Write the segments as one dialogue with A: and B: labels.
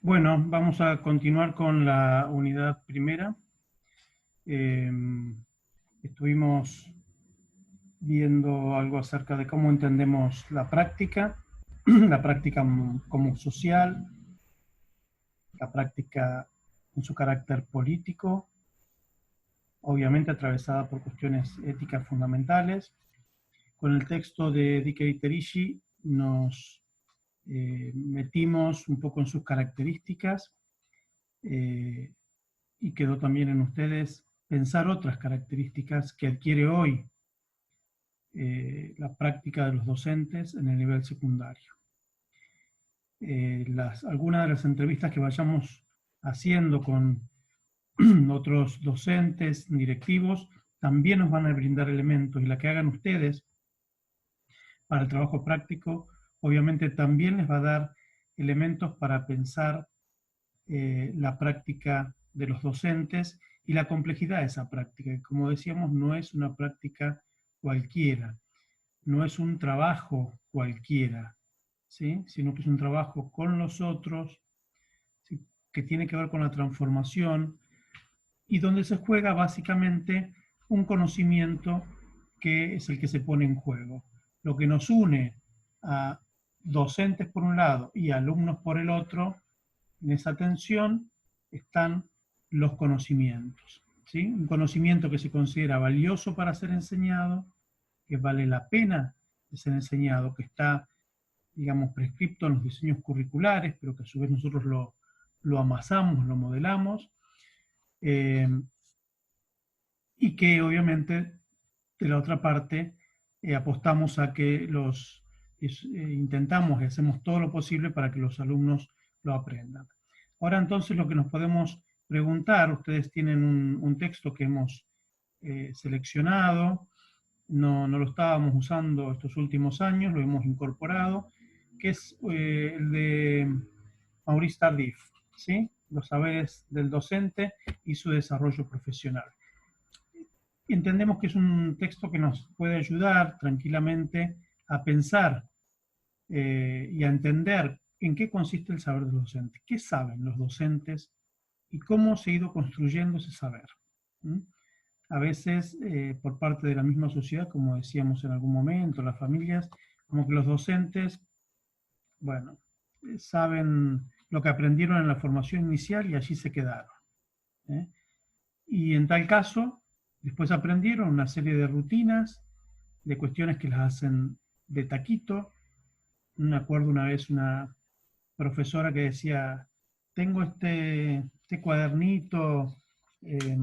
A: Bueno, vamos a continuar con la unidad primera. Estuvimos viendo algo acerca de cómo entendemos la práctica como social, la práctica en su carácter político, obviamente atravesada por cuestiones éticas fundamentales. Con el texto de D.K. Terishi nos metimos un poco en sus características, y quedó también en ustedes pensar otras características que adquiere hoy la práctica de los docentes en el nivel secundario. Algunas de las entrevistas que vayamos haciendo con otros docentes, directivos, también nos van a brindar elementos, y la que hagan ustedes para el trabajo práctico, obviamente también les va a dar elementos para pensar la práctica de los docentes y la complejidad de esa práctica. Como decíamos, no es una práctica cualquiera, no es un trabajo cualquiera, ¿sí? Sino que es un trabajo con los otros, ¿sí? Que tiene que ver con la transformación y donde se juega básicamente un conocimiento que es el que se pone en juego. Lo que nos une a docentes por un lado y alumnos por el otro, en esa tensión están los conocimientos, ¿sí? Un conocimiento que se considera valioso para ser enseñado, que vale la pena de ser enseñado, que está, digamos, prescripto en los diseños curriculares, pero que a su vez nosotros lo amasamos, lo modelamos, eh, y que obviamente de la otra parte apostamos a que intentamos y hacemos todo lo posible para que los alumnos lo aprendan. Ahora entonces lo que nos podemos preguntar, ustedes tienen un texto que hemos seleccionado, no lo estábamos usando estos últimos años, lo hemos incorporado, que es el de Maurice Tardif, ¿sí? Los saberes del docente y su desarrollo profesional. Entendemos que es un texto que nos puede ayudar tranquilamente a pensar y a entender en qué consiste el saber de los docentes, qué saben los docentes y cómo se ha ido construyendo ese saber. ¿Mm? A veces, por parte de la misma sociedad, como decíamos en algún momento, las familias, como que los docentes, bueno, saben lo que aprendieron en la formación inicial y allí se quedaron. ¿Eh? Y en tal caso, después aprendieron una serie de rutinas, de cuestiones que las hacen de taquito. Me acuerdo una vez una profesora que decía, tengo este cuadernito eh,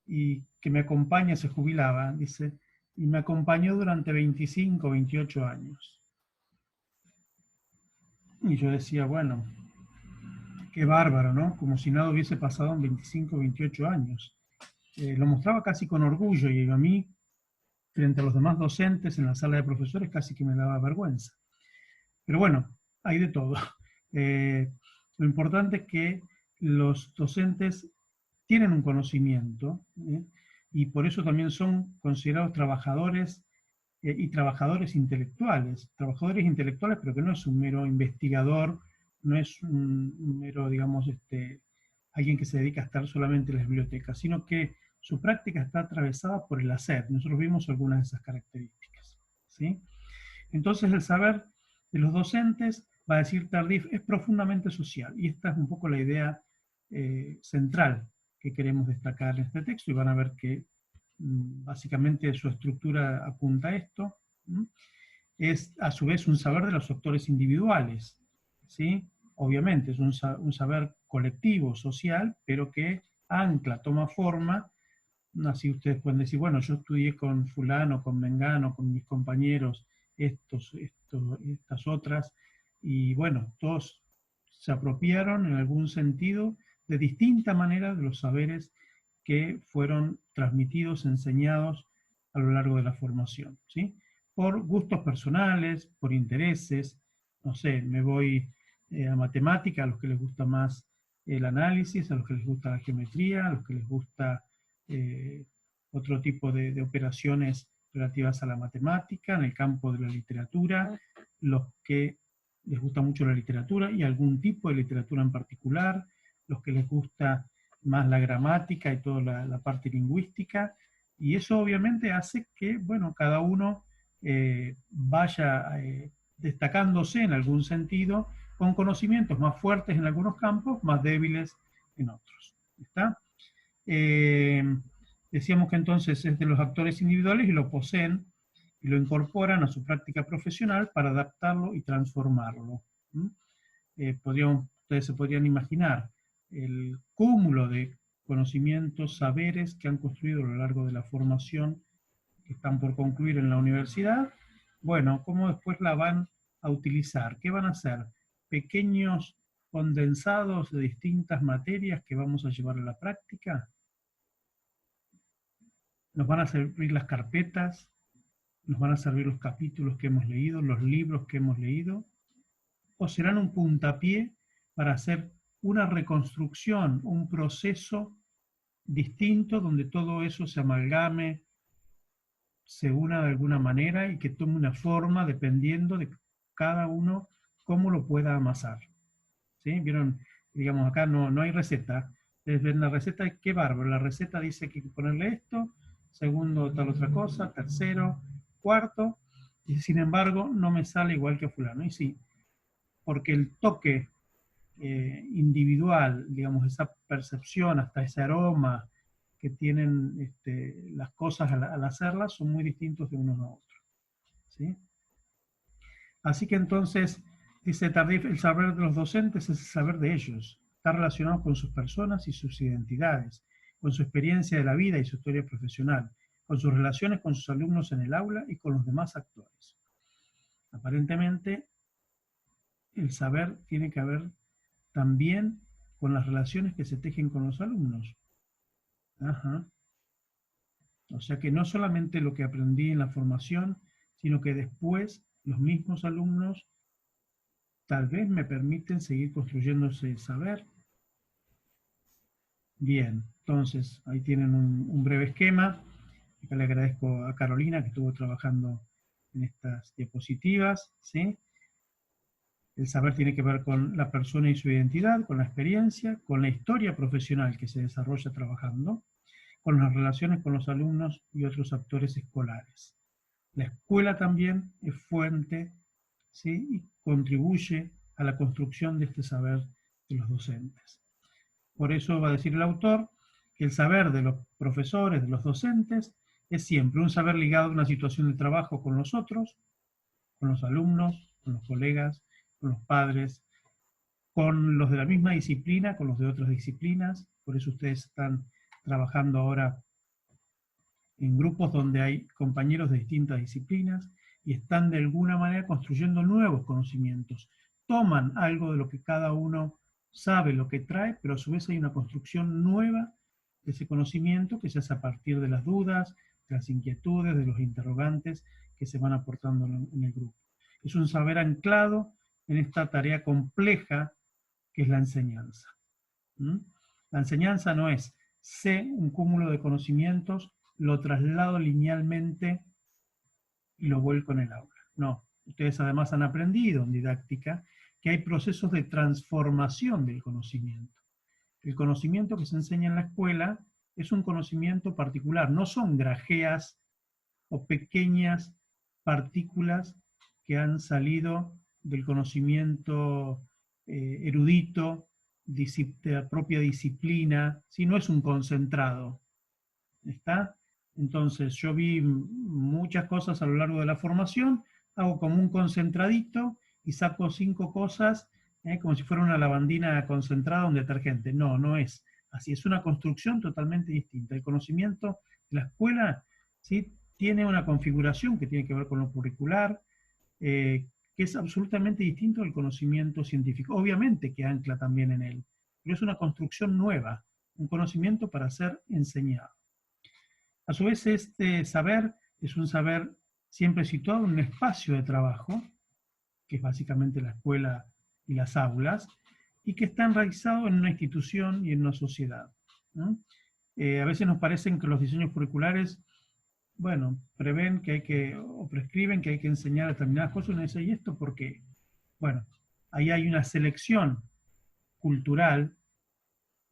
A: y que me acompaña, se jubilaba, dice, y me acompañó durante 25, 28 años. Y yo decía, bueno, qué bárbaro, ¿no? Como si nada hubiese pasado en 25, 28 años. Lo mostraba casi con orgullo y a mí, frente a los demás docentes en la sala de profesores, casi que me daba vergüenza. Pero bueno, hay de todo. Eh, lo importante es que los docentes tienen un conocimiento, y por eso también son considerados trabajadores y trabajadores intelectuales. Trabajadores intelectuales, pero que no es un mero investigador, no es un mero, digamos, alguien que se dedica a estar solamente en la biblioteca, sino que su práctica está atravesada por el hacer. Nosotros vimos algunas de esas características, ¿sí? Entonces el saber de los docentes, va a decir Tardif, es profundamente social. Y esta es un poco la idea central que queremos destacar en este texto, y van a ver que básicamente su estructura apunta a esto. Es a su vez un saber de los actores individuales, ¿sí? Obviamente es un saber colectivo, social, pero que ancla, toma forma. Así ustedes pueden decir, bueno, yo estudié con fulano, con mengano, con mis compañeros, estas otras, y bueno, todos se apropiaron en algún sentido de distinta manera de los saberes que fueron transmitidos, enseñados a lo largo de la formación, ¿sí? Por gustos personales, por intereses, no sé, me voy a matemática, a los que les gusta más el análisis, a los que les gusta la geometría, a los que les gusta eh, otro tipo de operaciones relativas a la matemática, en el campo de la literatura, los que les gusta mucho la literatura y algún tipo de literatura en particular, los que les gusta más la gramática y toda la parte lingüística, y eso obviamente hace que, bueno, cada uno vaya destacándose en algún sentido, con conocimientos más fuertes en algunos campos, más débiles en otros. ¿Está? Eh, Decíamos que entonces es de los actores individuales y lo poseen y lo incorporan a su práctica profesional para adaptarlo y transformarlo. ¿Mm? Ustedes se podrían imaginar el cúmulo de conocimientos, saberes que han construido a lo largo de la formación que están por concluir en la universidad. Bueno, ¿cómo después la van a utilizar? ¿Qué van a hacer? Pequeños condensados de distintas materias que vamos a llevar a la práctica. Nos van a servir las carpetas, nos van a servir los capítulos que hemos leído, los libros que hemos leído, o serán un puntapié para hacer una reconstrucción, un proceso distinto donde todo eso se amalgame, se una de alguna manera y que tome una forma dependiendo de cada uno cómo lo pueda amasar. ¿Sí? ¿Vieron? Digamos, acá no hay receta. Ustedes ven la receta, qué bárbaro. La receta dice que hay que ponerle esto, segundo tal otra cosa, tercero, cuarto, y sin embargo no me sale igual que a fulano. Y sí, porque el toque individual, digamos, esa percepción, hasta ese aroma que tienen las cosas al hacerlas, son muy distintos de unos a otros. ¿Sí? Así que entonces, dice Tardif, el saber de los docentes es el saber de ellos. Está relacionado con sus personas y sus identidades, con su experiencia de la vida y su historia profesional, con sus relaciones con sus alumnos en el aula y con los demás actores. Aparentemente, el saber tiene que ver también con las relaciones que se tejen con los alumnos. Ajá. O sea que no solamente lo que aprendí en la formación, sino que después los mismos alumnos tal vez me permiten seguir construyendo ese saber. Bien, entonces ahí tienen un breve esquema. Acá le agradezco a Carolina que estuvo trabajando en estas diapositivas, ¿sí? El saber tiene que ver con la persona y su identidad, con la experiencia, con la historia profesional que se desarrolla trabajando, con las relaciones con los alumnos y otros actores escolares. La escuela también es fuente, ¿sí? Y contribuye a la construcción de este saber de los docentes. Por eso va a decir el autor que el saber de los profesores, de los docentes, es siempre un saber ligado a una situación de trabajo con los otros, con los alumnos, con los colegas, con los padres, con los de la misma disciplina, con los de otras disciplinas. Por eso ustedes están trabajando ahora en grupos donde hay compañeros de distintas disciplinas y están de alguna manera construyendo nuevos conocimientos. Toman algo de lo que cada uno sabe, lo que trae, pero a su vez hay una construcción nueva de ese conocimiento que se hace a partir de las dudas, de las inquietudes, de los interrogantes que se van aportando en el grupo. Es un saber anclado en esta tarea compleja que es la enseñanza. ¿Mm? La enseñanza no es sé un cúmulo de conocimientos, lo traslado linealmente y lo vuelco en el aula. No, ustedes además han aprendido en didáctica que hay procesos de transformación del conocimiento. El conocimiento que se enseña en la escuela es un conocimiento particular, no son grajeas o pequeñas partículas que han salido del conocimiento erudito, de la propia disciplina, si no es un concentrado. ¿Está? Entonces yo vi muchas cosas a lo largo de la formación, hago como un concentradito y saco 5 cosas como si fuera una lavandina concentrada, un detergente. No, no es así, es una construcción totalmente distinta. El conocimiento de la escuela, ¿sí?, tiene una configuración que tiene que ver con lo curricular, que es absolutamente distinto del conocimiento científico. Obviamente que ancla también en él, pero es una construcción nueva, un conocimiento para ser enseñado. A su vez, este saber es un saber siempre situado en un espacio de trabajo, que es básicamente la escuela y las aulas, y que está enraizado en una institución y en una sociedad, ¿no? A veces nos parecen que los diseños curriculares, bueno, prevén que hay que, o prescriben que hay que enseñar determinadas cosas, y uno dice, ¿y esto por qué? Bueno, ahí hay una selección cultural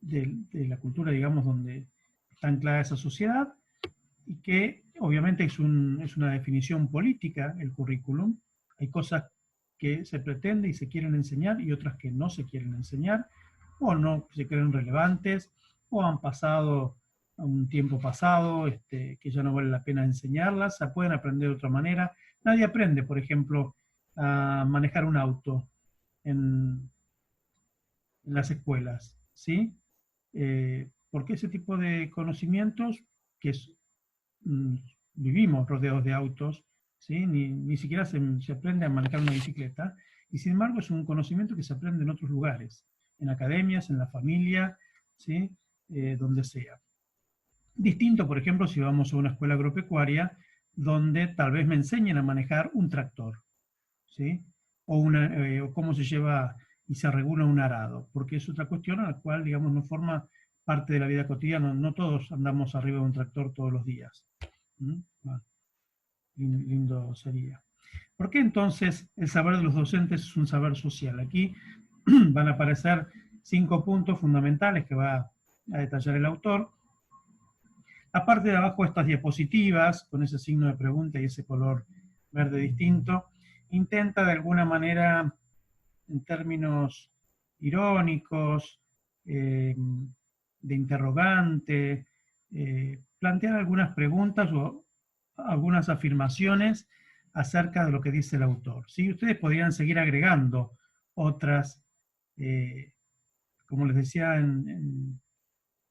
A: de la cultura, digamos, donde está anclada esa sociedad, y que obviamente es una definición política el currículum. Hay cosas que se pretende y se quieren enseñar y otras que no se quieren enseñar, o no se creen relevantes, o han pasado a un tiempo pasado, que ya no vale la pena enseñarlas, se pueden aprender de otra manera. Nadie aprende, por ejemplo, a manejar un auto en las escuelas, ¿sí? Porque ese tipo de conocimientos que mm, vivimos rodeados de autos, ¿sí? Ni siquiera se aprende a manejar una bicicleta, y sin embargo es un conocimiento que se aprende en otros lugares, en academias, en la familia, ¿sí? Donde sea. Distinto, por ejemplo, si vamos a una escuela agropecuaria, donde tal vez me enseñen a manejar un tractor, ¿sí? O cómo se lleva y se regula un arado, porque es otra cuestión a la cual, digamos, no forma parte de la vida cotidiana. No todos andamos arriba de un tractor todos los días. Bueno, lindo sería. ¿Por qué entonces el saber de los docentes es un saber social? Aquí van a aparecer 5 puntos fundamentales que va a detallar el autor. La parte de abajo de estas diapositivas, con ese signo de pregunta y ese color verde distinto, intenta de alguna manera, en términos irónicos, de interrogante, plantear algunas preguntas o algunas afirmaciones acerca de lo que dice el autor. ¿Sí? Ustedes podrían seguir agregando otras, como les decía en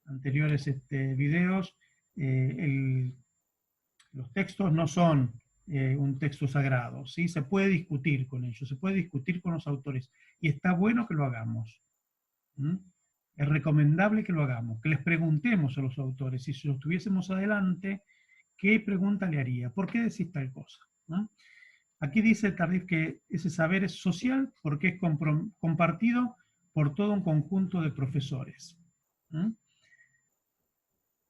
A: anteriores videos, los textos no son un texto sagrado, ¿sí? Se puede discutir con ellos, se puede discutir con los autores, y está bueno que lo hagamos. ¿Mm? Es recomendable que lo hagamos, que les preguntemos a los autores, y si los tuviésemos adelante, ¿qué pregunta le haría? ¿Por qué decís tal cosa? ¿No? Aquí dice Tardif que ese saber es social porque es compartido por todo un conjunto de profesores. ¿Mm?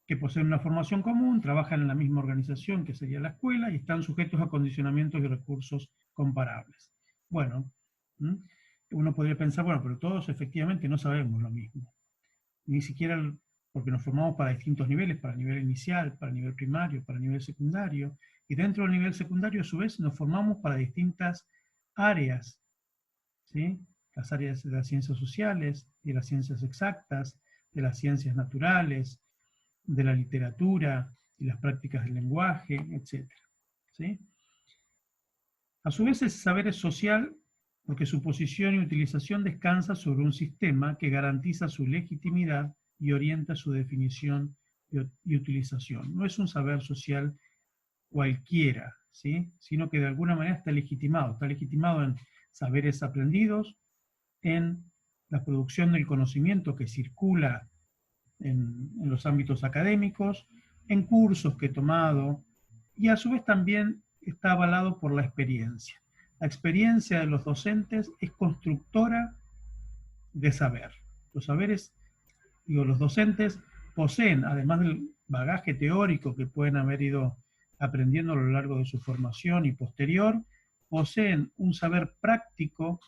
A: Que poseen una formación común, trabajan en la misma organización que sería la escuela y están sujetos a condicionamientos y recursos comparables. Bueno, uno podría pensar, bueno, pero todos efectivamente no sabemos lo mismo. Ni siquiera porque nos formamos para distintos niveles, para nivel inicial, para nivel primario, para nivel secundario, y dentro del nivel secundario a su vez nos formamos para distintas áreas, ¿sí? Las áreas de las ciencias sociales, de las ciencias exactas, de las ciencias naturales, de la literatura y las prácticas del lenguaje, etc. ¿Sí? A su vez, ese saber es social porque su posición y utilización descansa sobre un sistema que garantiza su legitimidad y orienta su definición y utilización. No es un saber social cualquiera, ¿sí? Sino que de alguna manera está legitimado en saberes aprendidos, en la producción del conocimiento que circula en los ámbitos académicos, en cursos que he tomado, y a su vez también está avalado por la experiencia. La experiencia de los docentes es constructora de saber. Los saberes, los docentes poseen, además del bagaje teórico que pueden haber ido aprendiendo a lo largo de su formación y posterior, poseen un saber práctico,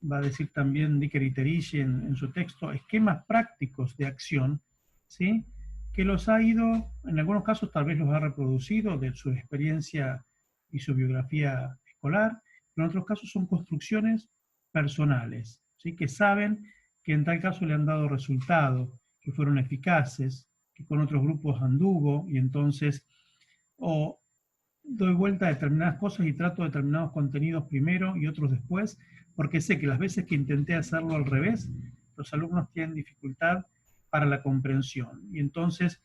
A: va a decir también Dicker y Terici en su texto, esquemas prácticos de acción, ¿sí? Que los ha ido, en algunos casos tal vez los ha reproducido de su experiencia y su biografía escolar, pero en otros casos son construcciones personales, ¿sí? Que saben que en tal caso le han dado resultado, que fueron eficaces, que con otros grupos anduvo, y entonces o doy vuelta a determinadas cosas y trato determinados contenidos primero y otros después, porque sé que las veces que intenté hacerlo al revés, los alumnos tienen dificultad para la comprensión. Y entonces,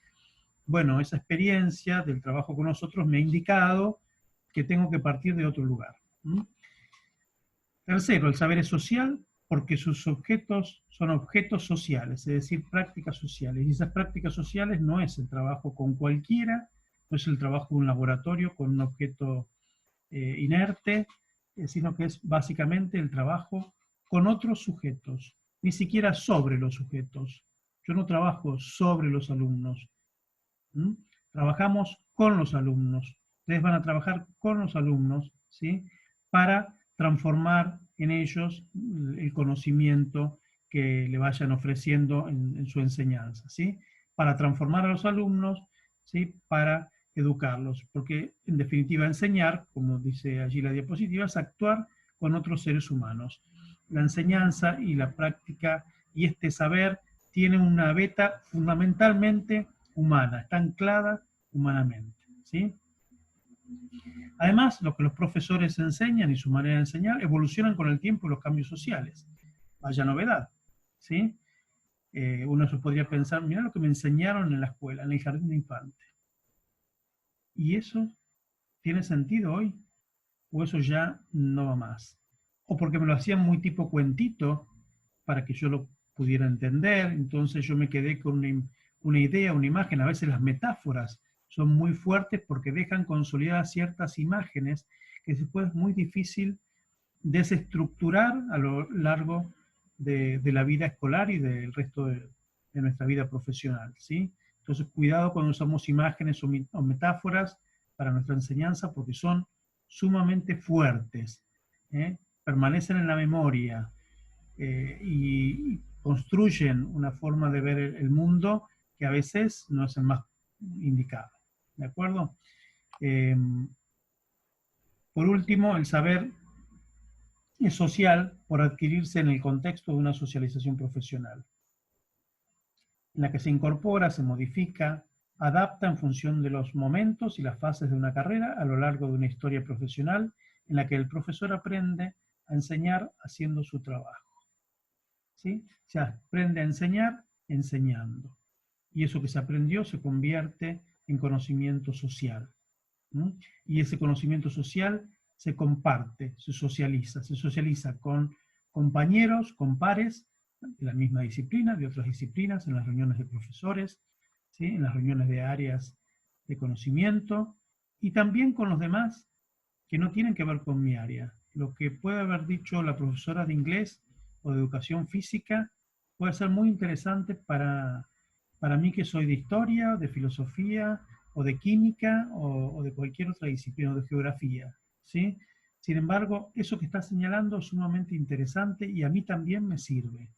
A: bueno, esa experiencia del trabajo con nosotros me ha indicado que tengo que partir de otro lugar. Tercero, el saber es social porque sus objetos son objetos sociales, es decir, prácticas sociales. Y esas prácticas sociales no es el trabajo con cualquiera, no es el trabajo de un laboratorio con un objeto inerte, sino que es básicamente el trabajo con otros sujetos, ni siquiera sobre los sujetos. Yo no trabajo sobre los alumnos. Trabajamos con los alumnos. Ustedes van a trabajar con los alumnos, ¿sí? Para transformar en ellos el conocimiento que le vayan ofreciendo en su enseñanza, ¿sí? Para transformar a los alumnos, ¿sí? Para educarlos, porque en definitiva enseñar, como dice allí la diapositiva, es actuar con otros seres humanos. La enseñanza y la práctica y este saber tiene una beta fundamentalmente humana, está anclada humanamente, ¿sí? Además, lo que los profesores enseñan y su manera de enseñar evolucionan con el tiempo y los cambios sociales. Vaya novedad, ¿sí? Uno se podría pensar, mira lo que me enseñaron en la escuela, en el jardín de infantes. ¿Y eso tiene sentido hoy? ¿O eso ya no va más? O porque me lo hacían muy tipo cuentito para que yo lo pudiera entender, entonces yo me quedé con una idea, una imagen. A veces las metáforas son muy fuertes porque dejan consolidadas ciertas imágenes que después es muy difícil desestructurar a lo largo de la vida escolar y del resto de nuestra vida profesional, ¿sí? Entonces, cuidado cuando usamos imágenes o metáforas para nuestra enseñanza porque son sumamente fuertes, ¿eh? Permanecen en la memoria y construyen una forma de ver el mundo que a veces no es el más indicado, ¿de acuerdo? Por último, el saber es social por adquirirse en el contexto de una socialización profesional, en la que se incorpora, se modifica, adapta en función de los momentos y las fases de una carrera a lo largo de una historia profesional en la que el profesor aprende a enseñar haciendo su trabajo, ¿sí? Se aprende a enseñar enseñando. Y eso que se aprendió se convierte en conocimiento social. ¿Sí? Y ese conocimiento social se comparte, se socializa con compañeros, con pares de la misma disciplina, de otras disciplinas, en las reuniones de profesores, ¿sí? En las reuniones de áreas de conocimiento, y también con los demás que no tienen que ver con mi área. Lo que puede haber dicho la profesora de inglés o de educación física puede ser muy interesante para mí que soy de historia, de filosofía, o de química, o de cualquier otra disciplina, o de geografía, ¿sí? Sin embargo, eso que está señalando es sumamente interesante y a mí también me sirve,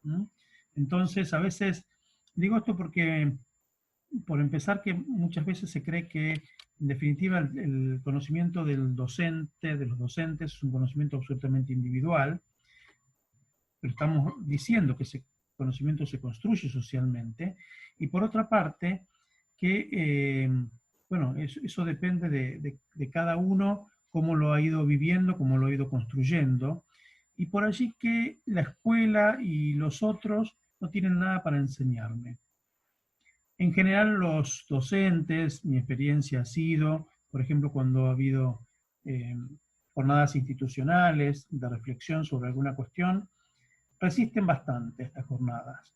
A: ¿no? Entonces, a veces, digo esto porque, por empezar, que muchas veces se cree que, en definitiva, el conocimiento del docente, de los docentes, es un conocimiento absolutamente individual, pero estamos diciendo que ese conocimiento se construye socialmente, y por otra parte, que, bueno, eso depende de cada uno, cómo lo ha ido viviendo, cómo lo ha ido construyendo, y por allí que la escuela y los otros no tienen nada para enseñarme. En general, los docentes, mi experiencia ha sido, por ejemplo, cuando ha habido eh, jornadas institucionales de reflexión sobre alguna cuestión, resisten bastante estas jornadas.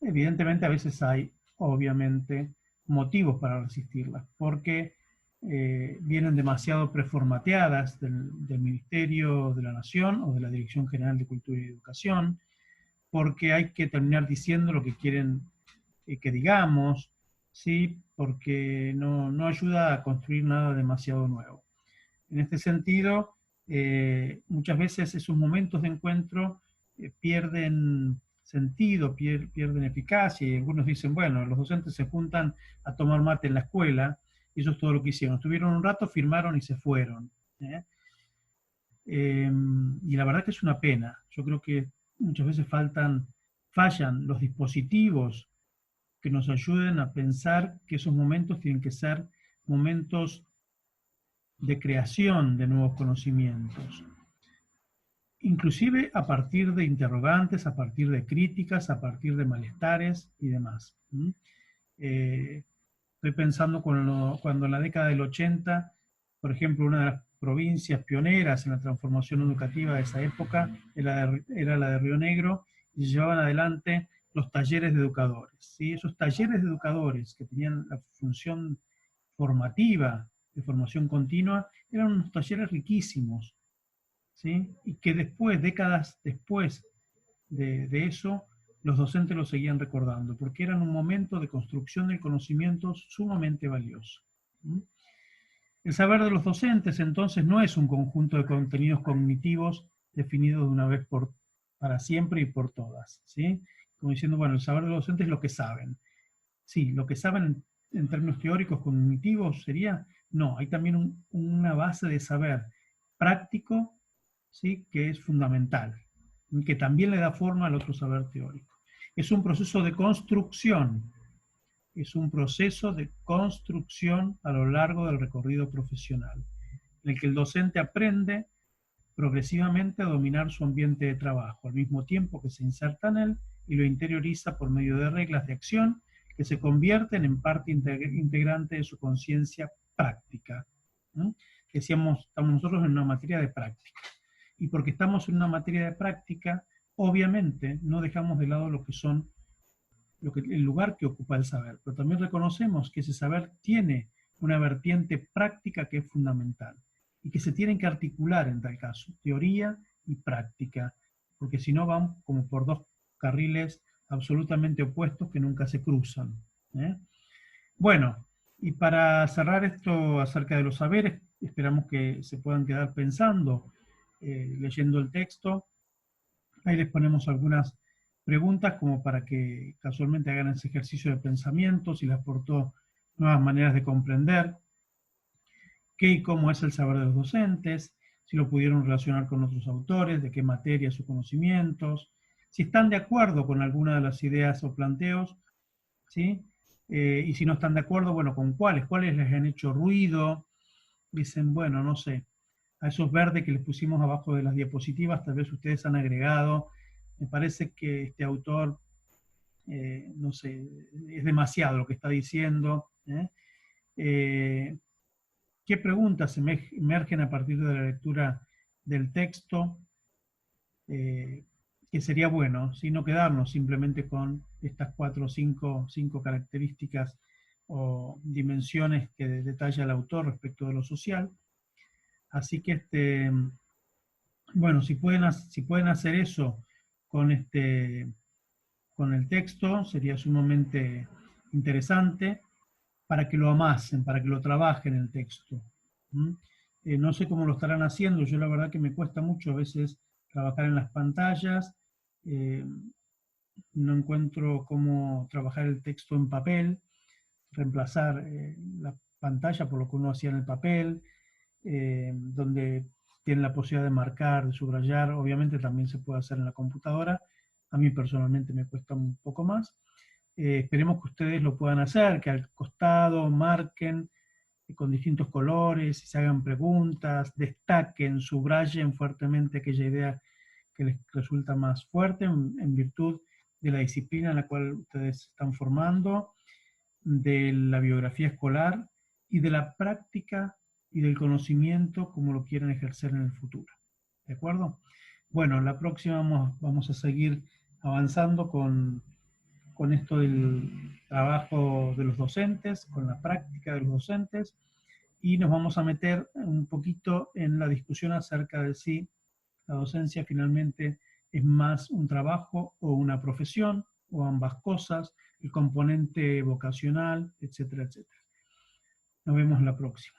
A: Evidentemente a veces hay, obviamente, motivos para resistirlas, porque vienen demasiado preformateadas del Ministerio de la Nación o de la Dirección General de Cultura y Educación, porque hay que terminar diciendo lo que quieren que digamos, ¿sí? Porque no ayuda a construir nada demasiado nuevo. En este sentido, muchas veces esos momentos de encuentro pierden sentido, pierden eficacia, y algunos dicen, bueno, los docentes se juntan a tomar mate en la escuela, y eso es todo lo que hicieron. Estuvieron un rato, firmaron y se fueron. ¿Eh? Y la verdad que es una pena. Yo creo que muchas veces fallan los dispositivos que nos ayuden a pensar que esos momentos tienen que ser momentos de creación de nuevos conocimientos, inclusive a partir de interrogantes, a partir de críticas, a partir de malestares y demás. Estoy pensando cuando en la década del 80, por ejemplo, una de las provincias pioneras en la transformación educativa de esa época era la de Río Negro, y llevaban adelante los talleres de educadores. ¿Sí? Esos talleres de educadores que tenían la función formativa, de formación continua, eran unos talleres riquísimos, ¿sí? Y que después, décadas después de eso, los docentes lo seguían recordando, porque eran un momento de construcción del conocimiento sumamente valioso. ¿Sí? El saber de los docentes, entonces, no es un conjunto de contenidos cognitivos definidos de una vez para siempre y por todas, ¿sí? Como diciendo, bueno, el saber de los docentes es lo que saben. Sí, lo que saben en términos teóricos cognitivos sería, no, hay también una base de saber práctico, ¿sí? Que es fundamental, y que también le da forma al otro saber teórico. Es un proceso de construcción, a lo largo del recorrido profesional, en el que el docente aprende progresivamente a dominar su ambiente de trabajo, al mismo tiempo que se inserta en él y lo interioriza por medio de reglas de acción que se convierten en parte integrante de su conciencia práctica. ¿Mm? Decíamos, estamos nosotros en una materia de práctica. Y porque estamos en una materia de práctica, obviamente no dejamos de lado lo que son el lugar que ocupa el saber, pero también reconocemos que ese saber tiene una vertiente práctica que es fundamental y que se tienen que articular en tal caso, teoría y práctica, porque si no van como por dos carriles absolutamente opuestos que nunca se cruzan. ¿Eh? Bueno, y para cerrar esto acerca de los saberes, esperamos que se puedan quedar pensando, leyendo el texto. Ahí les ponemos algunas preguntas como para que casualmente hagan ese ejercicio de pensamiento, si les aportó nuevas maneras de comprender qué y cómo es el saber de los docentes, si lo pudieron relacionar con otros autores, de qué materias o conocimientos, si están de acuerdo con alguna de las ideas o planteos, ¿sí? Y si no están de acuerdo, bueno, ¿con cuáles les han hecho ruido? Dicen, bueno, no sé, a esos verdes que les pusimos abajo de las diapositivas, tal vez ustedes han agregado, me parece que este autor, no sé, es demasiado lo que está diciendo. ¿Qué preguntas emergen a partir de la lectura del texto? Que sería bueno, ¿sí? No quedarnos simplemente con estas 4 o 5 características o dimensiones que detalla el autor respecto de lo social. Así que, bueno, si pueden hacer eso con, con el texto, sería sumamente interesante para que lo amasen, para que lo trabajen el texto. No sé cómo lo estarán haciendo, yo la verdad que me cuesta mucho a veces trabajar en las pantallas, no encuentro cómo trabajar el texto en papel, reemplazar la pantalla por lo que uno hacía en el papel, donde tienen la posibilidad de marcar, de subrayar, obviamente también se puede hacer en la computadora, a mí personalmente me cuesta un poco más. Esperemos que ustedes lo puedan hacer, que al costado marquen con distintos colores, se hagan preguntas, destaquen, subrayen fuertemente aquella idea que les resulta más fuerte en virtud de la disciplina en la cual ustedes están formando, de la biografía escolar y de la práctica y del conocimiento como lo quieren ejercer en el futuro. ¿De acuerdo? Bueno, la próxima vamos a seguir avanzando con esto del trabajo de los docentes, con la práctica de los docentes, y nos vamos a meter un poquito en la discusión acerca de si la docencia finalmente es más un trabajo o una profesión, o ambas cosas, el componente vocacional, etcétera, etcétera. Nos vemos la próxima.